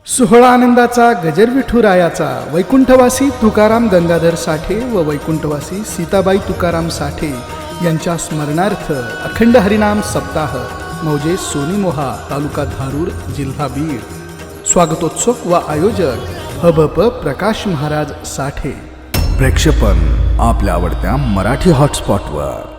सोहळा आनंदाचा गजर विठुरायाचा वैकुंठवासी तुकाराम गंगाधर साठे व वैकुंठवासी सीताबाई तुकाराम साठे यांच्या स्मरणार्थ अखंड हरिनाम सप्ताह मौजे सोनीमोहा तालुका धारूर जिल्हा बीड. स्वागतोत्सव व आयोजक हबप प्रकाश महाराज साठे. प्रेक्षेपण आपल्या आवडत्या मराठी हॉटस्पॉटवर.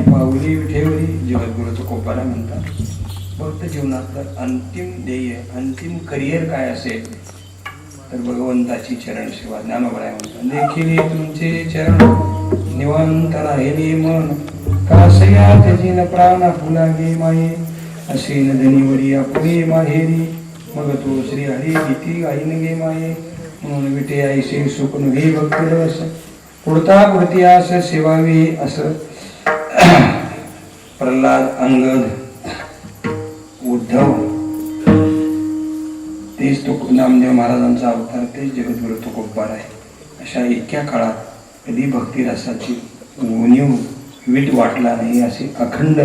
माऊली विठेवरी जगद्गुरु तुकोबाला म्हणतात, भक्त जीवनातलं अंतिम ध्येय, अंतिम करिअर काय असेल तर भगवंताची चरण सेवा. ज्ञानोबराय म्हणतात, देखील तुमचे चरण निवांत राहिले मन, कासया त्याची प्राण फुला गे माये, असे नदनीवरी आपुले माहेरी, मग तो श्री हरी गीती गाईन गे माये. म्हणून विटे आईसे सुख नव्हे भक्ती रस, पुढता पुढती आस सेवावी असं प्रल्हाद, अंगद, उद्धव, तेच नामदेव महाराजांचा अवतार, तेच जगद्गुरु तुकोबार आहे. अशा इतक्या काळात कधी भक्तिरसाची उणीव वीट वाटला नाही, अशी अखंड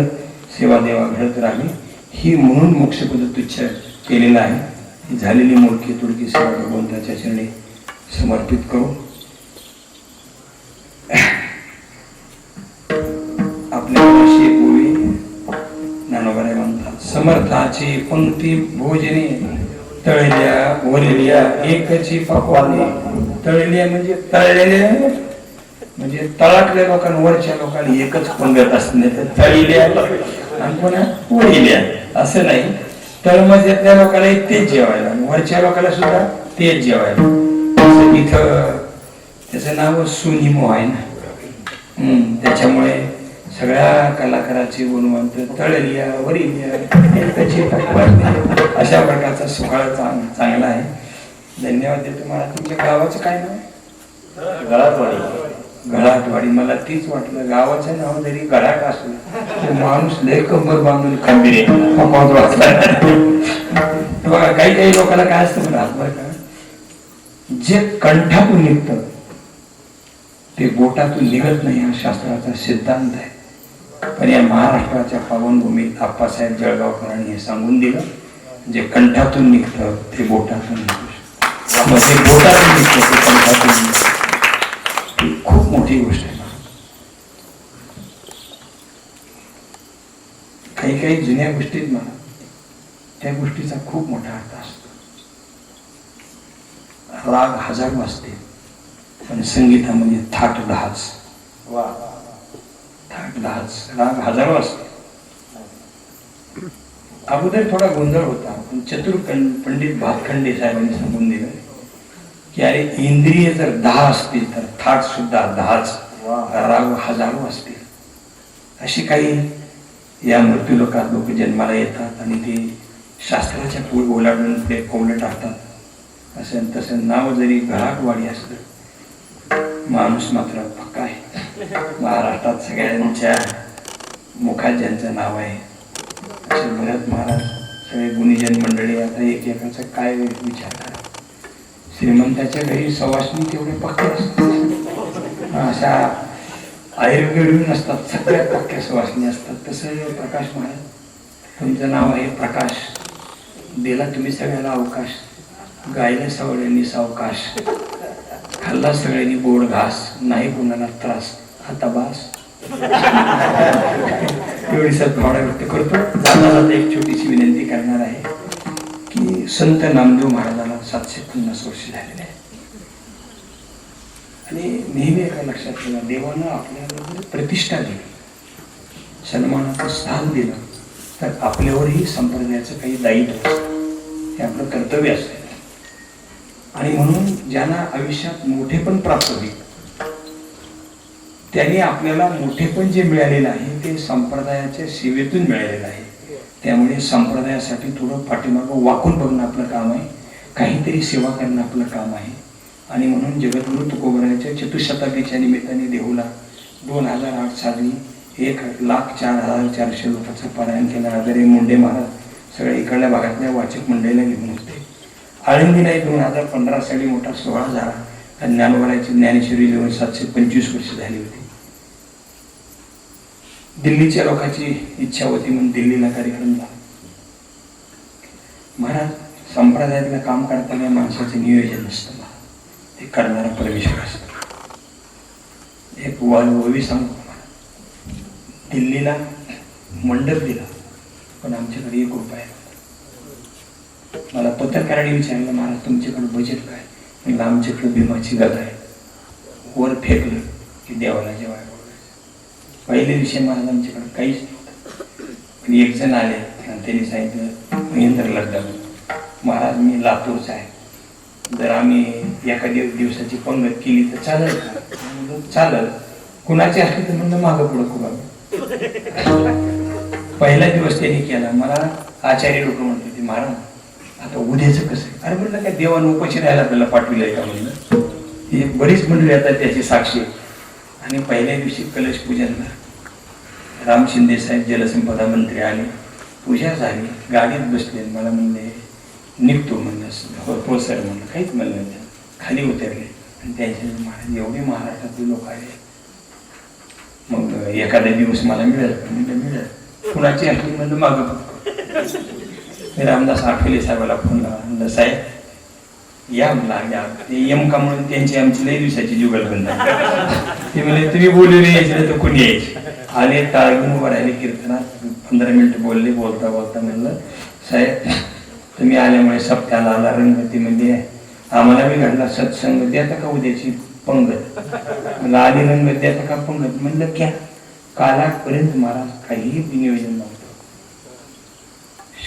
सेवा देवा घडत राहिली. ही म्हणून मोक्षपद तुच्छ केलेला आहे. ही झालेली मोडकी तुडकी सेवा भगवंताच्या चरणी समर्पित करू. आपल्याला अशी ओवी ज्ञानोबराय म्हणतात, समर्थाची पंक्ती भोजने, तळल्या वरल्या एकची पकवाने. तळल्या म्हणजे तळलेल्या, म्हणजे तळातल्या लोकांवरच्या लोकांनी एकच पंगत असणे, तळल्या आणि पुन्हा वळल्या असं नाही. तळमजल्यातल्या लोकांना तेच जेवायला, वरच्या लोकांना सुद्धा तेच जेवायला. इथं त्याचं नाव सुनिमो आहे ना, त्याच्यामुळे सगळ्या कलाकाराची गुणवंत तळलिया वरिलिया त्याची अशा प्रकारचा सुकाळ चांगला आहे. धन्यवाद देतो. मला तुमच्या गावाचं काय नाव? गळाटवाडी. गळाटवाडी. मला तीच वाटलं, गावाचं नाव जरी गळाट असलं माणूस लय कंबर बांधून खंबीर बघा. काही काही लोकांना काय असतं बरं का, जे कंठातून निघतं ते बोटातून निघत नाही, हा शास्त्राचा सिद्धांत आहे. पण या महाराष्ट्राच्या पावनभूमीत आप्पासाहेब जळगावकरांनी हे सांगून दिलं, जे कंठातून निघतं ते बोटातून निघतं. म्हणजे बोटातून निघतं ते कंठातून निघतं. ही खूप मोठी गोष्ट आहे. काही काही जुन्या गोष्टीत मला त्या गोष्टीचा खूप मोठा अर्थ असतो. राग हजारो असते, पण संगीतामध्ये थाट 10च. थाट 10च, राग हजारो असते. अगोदर थोडा गोंधळ होता, पण चतुर पंडित भातखंडे साहेबांनी सांगून दिलं की अरे इंद्रिय जर 10 असतील तर थाट सुद्धा 10च, राग हजारो असतील. अशी काही या मृत्यूलोकात लोक जन्माला येतात आणि ते शास्त्राच्या पूल ओलांडून ते कौल टाकतात. असं तसं नाव जरी गळाटवाडी असलं, माणूस मात्र पक्का आहे. महाराष्ट्रात सगळ्यांच्या मुखात ज्यांचं नाव आहे असे भरत महाराज, सगळे गुणीजन मंडळी. आता एकेकाचा काय विचार करा. श्रीमंताच्या घरी सवासनी तेवढे पक्के असतात, अशा आयुर्वेद नसतात, सगळ्या पक्क्या सवासनी असतात. तसं प्रकाश महाराज, तुमचं नाव आहे प्रकाश, दिला तुम्ही सगळ्याला अवकाश. गायला सगळ्यांनी सावकाश, खाल्ला सगळ्यांनी गोड घास, नाही कोणाला त्रास, आता बास. एवढी सद्भावना व्यक्त करतो. जाता एक छोटीशी विनंती करणार आहे की संत नामदेव महाराजाला 750 वर्ष झालेले आहे. आणि नेहमी एका लक्षात ठेवा, देवानं आपल्याला प्रतिष्ठा दिली, सन्मानाचं स्थान दिलं, तर आपल्यावरही संप्रदायाचं काही दायित्व असतं, हे आपलं कर्तव्य असतं. आणि म्हणून ज्यांना आयुष्यात मोठेपण प्राप्त होईल त्यांनी आपल्याला मोठेपण जे मिळालेलं आहे ते संप्रदायाच्या सेवेतून मिळालेलं आहे. त्यामुळे संप्रदायासाठी थोडं पाठीमागं वाकून बघणं आपलं काम आहे, काहीतरी सेवा करणं आपलं काम आहे. आणि म्हणून जगद्गुरु तुकोबरायाच्या चतुशताब्दीच्या निमित्ताने देहूला 2008 साली 1,04,400 लोकांचं पारायण केलं. आदरणीय मुंडे महाराज सगळ्या इकडल्या भागातल्या वाचक मंडळीला घेऊन होते. आळंदीला 2015 साली मोठा सोहळा झाला. ज्ञानोबरायाची ज्ञानेश्वरी जेव्हा 725 वर्ष झाली होती. दिल्लीच्या लोकांची इच्छा होती म्हणून दिल्लीला कार्यक्रम झाला. महाराज, संप्रदायातलं काम करताना माणसाचं नियोजन नसतं, ते करणारा परमेश्वर असतो. एक वळवी सांगतो, दिल्लीला मंडप दिला पण आमच्याकडे 1 रुपया नव्हता. मला पत्रकारांनी विचारलं, महाराज तुमच्याकडे बजेट काय? म्हणलं आमच्याकडे भीमाची गदा आहे, वर फेकलं की देवाला जेवायला बोलवायचं. पहिल्या दिवशी महाराज आमच्याकडे काहीच नव्हतं. पण एक जण आले आणि त्यांनी सांगितलं, महेंद्र लड्डा महाराज मी लातूरचा आहे, जर आम्ही एखाद्या दिवसाची पंगत केली तर चालेल का? म्हणलं, चालेल. कुणाची असली तर म्हणलं मागं पुढं करू. पहिला दिवस त्यांनी केला. मला आचार्य लोक म्हणत होते, महाराज आता उद्याचं कसं आहे? अरे म्हणलं काय देवानं उपाशी राहायला आपल्याला पाठविलंय का? म्हणलं ही बरीच मंडळी आता त्याची साक्षी. आणि पहिल्या दिवशी कलश पूजनला राम शिंदे साहेब जलसंपदा मंत्री आले, पूजा झाली, गाडीत बसले. मला म्हणले निघतो म्हणलं. हो सर म्हणलं. काहीच म्हणलं नाही. खाली उतरले आणि त्यांच्या महाराज एवढे महाराष्ट्रातले लोक आले. मग एखादा दिवस मला मिळेल म्हणलं मिळेल. कुणाची आठवण म्हणलं मागं बघतो. मी रामदास आठवले साहेबाला फोन लावला. म्हणलं साहेब या म्हणला. ते यमका म्हणून त्यांची आमची लई दिवसाची जुगलबंद. ते म्हणजे तुम्ही बोलले यायचे तर कोणी यायचे. आले टाळगून उभं राहिले कीर्तनात. 15 मिनिटं बोलले. बोलता बोलता म्हणलं साहेब तुम्ही आल्यामुळे सप्त्याला आला रंगतीमध्ये आम्हाला बी घडला सत्संग द्याता का उद्याची पंगत? मला आली रंगत द्याता का पंगत? म्हणलं क्या कालापर्यंत महाराज काहीही नियोजन नव्हतं.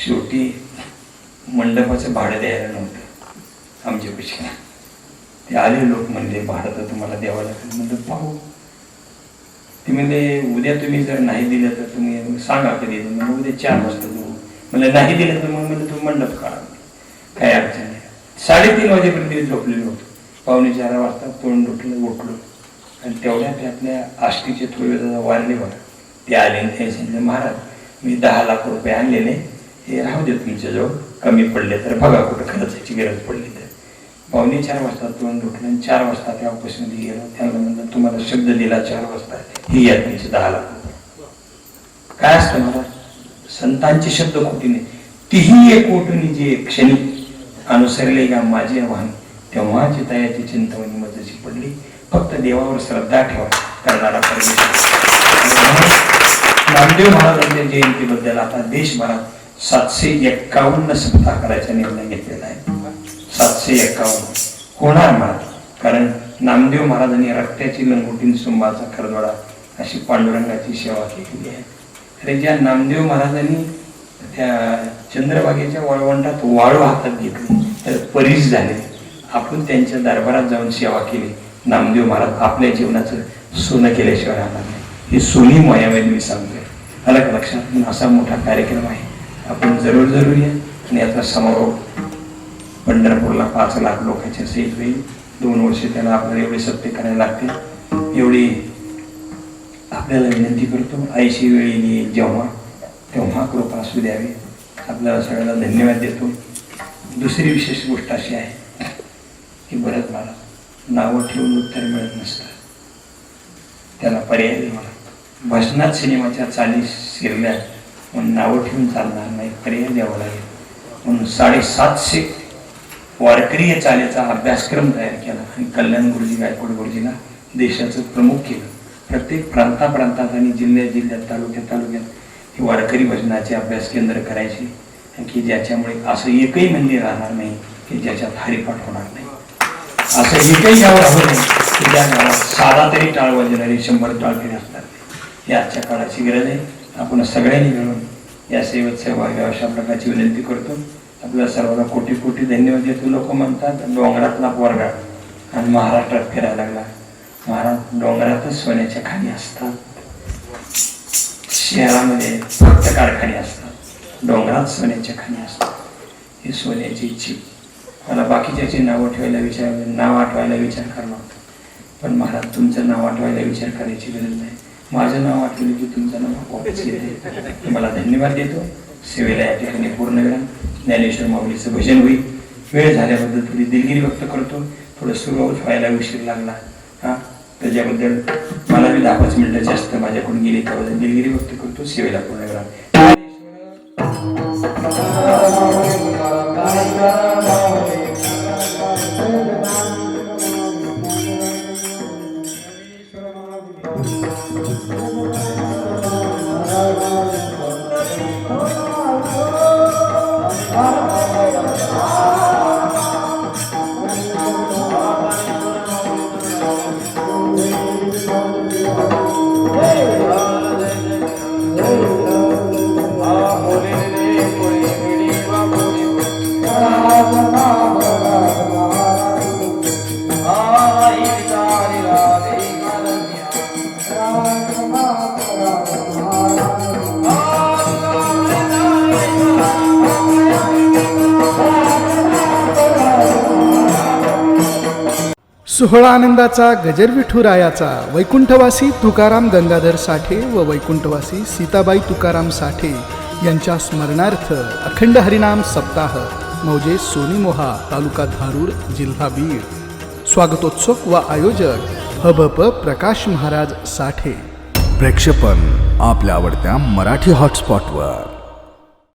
शेवटी मंडपाचं भाडं द्यायला नव्हतं आमच्यापेक्षा. ते आले लोक म्हणले भाडं तर तुम्हाला द्यावं लागेल. म्हणलं पाहू. ते म्हणले उद्या तुम्ही जर नाही दिलं तर तुम्ही सांगा कधी. म्हणजे उद्या 4 वाजता देऊ. म्हणजे नाही दिलं तर मग म्हणलं तुम्ही मंडप काढा. काही अडचण नाही. 3:30 वाजेपर्यंत झोपलेलो होतो. 3:45 वाजता तोंड उठलो आणि तेवढ्यात आपल्या आष्टीचे थोडे वारले बघा. ते आले आणि ते सांगितलं महाराज मी 10 लाख रुपये आणलेले, हे राहू दे तुमच्याजवळ, कमी पडले तर बघा कुठं खर्चाची गरज पडली तर. 3:45 वाजता तोंड उठलं आणि 4 वाजता त्या ऑफिसमध्ये गेलो. त्यांना म्हणलं तुम्हाला शब्द दिला 4 वाजता हे या तुमचे 10 लाख रुपये. काय असतं महाराज संतांचे शब्द खोटी नाही. तीही एक ओटून जे क्षणी अनुसरले का माझे आव्हान, तेव्हा चितायाची चिंतावणी मजशी पडली. फक्त देवावर श्रद्धा ठेवा करणारा परमेश्वर. नामदेव महाराजांच्या जयंतीबद्दल आता देशभरात 751 सप्ताह करायचा निर्णय घेतलेला आहे. 751 होणार महाराज. कारण नामदेव महाराजांनी रक्ताची लंगोटीन सुंबाचा खरदोडा अशी पांडुरंगाची सेवा केलेली आहे. अरे ज्या नामदेव महाराजांनी त्या चंद्रभागेच्या वाळवंटात वाळू हातात घेतली तर परीस झाले. आपण त्यांच्या दरबारात जाऊन सेवा केली. नामदेव महाराज आपल्या जीवनाचं सोनं केल्याशिवाय राहणार नाही. ही सोनी मोयामध्ये मी सांगतोय. अलग लक्षात असा मोठा कार्यक्रम आहे. आपण जरूर या. आणि याचा समारोप पंढरपूरला 5 लाख लोकांच्या सहित होईल. 2 वर्ष त्याला आपल्याला एवढे सत्य करायला लागते. एवढी आपल्याला विनंती करतो. आईशी वेळ येईल तेव्हा कृपा असू द्यावी. आपल्याला सगळ्याला धन्यवाद देतो. दुसरी विशेष गोष्ट अशी आहे की बरंच मला नावं ठेवून उत्तर मिळत नसतं. त्याला पर्याय द्यावा लागतो. भाषणात सिनेमाच्या चाली शिरल्या म्हणून नावं ठेवून चालणार नाही, पर्याय द्यावा लागेल. म्हणून 750 वारकरी या चालीचा अभ्यासक्रम तयार केला आणि कल्याण गुरुजी गायकवाड गुरुजींना देशाचं प्रमुख केलं. प्रत्येक प्रांतात आणि जिल्ह्यात तालुक्यात हे वारकरी भजनाचे अभ्यास केंद्र करायचे की ज्याच्यामुळे असं एकही मंदिर राहणार नाही की ज्याच्यात हरिपाठ होणार नाही. असं एकही गाव राहू नये की ज्या गावात साधा तरी टाळ वाजणारे 100 टाळकरी असतात. ही आजच्या काळाची गरज आहे. आपण सगळ्यांनी मिळून या सेवेत सहभागी अशा प्रकारची विनंती करतो. आपल्या सर्वांना कोटी कोटी धन्यवाद देतो. लोक म्हणतात डोंगरातला पोरगा आणि महाराष्ट्रात फिरायला लागला. महाराज डोंगरातच सोन्याच्या खाणी असतात, शहरामध्ये फक्त कारखाने असतात. डोंगरात सोन्याच्या खाणी असतात. ही सोन्याची इच्छा. मला बाकीच्याची नाव आठवायला विचार करावा लागतो. पण महाराज तुमचं नाव आठवायला विचार करायची गरज नाही. माझं नाव आठवलं की तुमचं नाव आपोआपच येते. तुम्हाला धन्यवाद देतो. सेवेला या ठिकाणी पूर्ण करा. ज्ञानेश्वर माऊलीचं भजन होईल. वेळ झाल्याबद्दल थोडी दिलगिरी व्यक्त करतो. थोडं सुरू व्हायला उशीर लागला त्याच्याबद्दल मला बी 10-5 मिनिटं जास्त माझ्याकडून गेली. त्याबद्दल दिलगिरी व्यक्त करतो. सेवेला पूर्ण करा. Hey! सोहळा आनंदाचा गजर विठुरायाचा वैकुंठवासी तुकाराम गंगाधर साठे व वैकुंठवासी सीताबाई तुकाराम साठे यांच्या स्मरणार्थ अखंड हरिनाम सप्ताह मौजे सोनीमोहा तालुका धारूर जिल्हा बीड स्वागतोत्सव व आयोजक हबप प्रकाश महाराज साठे. प्रेक्षेपण आपल्या आवडत्या मराठी हॉटस्पॉटवर.